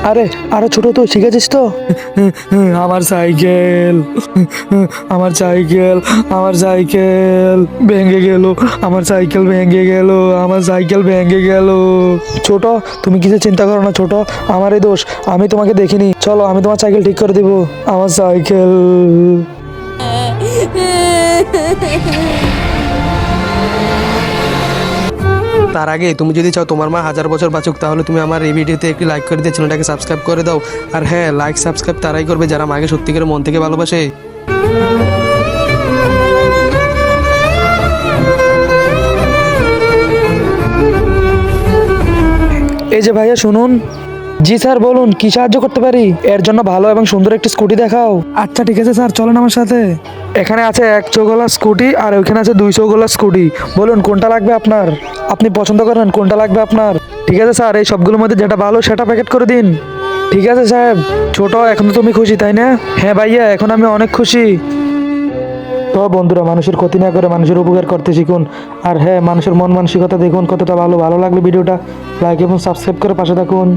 আরে আরে ছোট, তুই শিখেছিস তো? আমার সাইকেল, আমার সাইকেল, আমার সাইকেল ভেঙে গেল, আমার সাইকেল ভেঙে গেল, আমার সাইকেল ভেঙে গেল। ছোট, তুমি কিছু চিন্তা করো না ছোট, আমারই দোষ, আমি তোমাকে দেখিনি। চলো আমি তোমার সাইকেল ঠিক করে দিব। আমার সাইকেল। তার আগে তুমি যদি চাও তোমার মা 1000 বছর বাঁচুক, তাহলে তুমি আমার এই ভিডিওতে একটি লাইক করে দিয়ে চ্যানেলটাকে সাবস্ক্রাইব করে দাও। আর হ্যাঁ, লাইক সাবস্ক্রাইব তারাই করবে যারা মাকে সত্যিকারে মন থেকে ভালোবাসে। এই যে ভাইয়া শুনুন। জি স্যার বলুন, কি সাহায্য করতে পারি? এর জন্য ভালো এবং সুন্দর একটি স্কুটি দেখাও। আচ্ছা ঠিক আছে স্যার, চলেন আমার সাথে। এখানে আছে 1 চৌগলা স্কুটি আর ওইখানে আছে 2 চৌগলা স্কুটি। বলুন কোনটা লাগবে আপনার? আপনি পছন্দ করেন কোনটা লাগবে আপনার? ঠিক আছে স্যার, এই সবগুলোর মধ্যে যেটা ভালো সেটা প্যাকেট করে দিন। ঠিক আছে সাহেব। ছোট, এখন তো তুমি খুশি তাই না? হ্যাঁ ভাইয়া, এখন আমি অনেক খুশি। তো বন্ধুরা, মানুষের ক্ষতি না করে মানুষের উপকার করতে শিখুন। আর হ্যাঁ, মানুষের মন মানসিকতা দেখুন কতটা ভালো। ভালো লাগলে ভিডিওটা লাইক এবং সাবস্ক্রাইব করে পাশে থাকুন।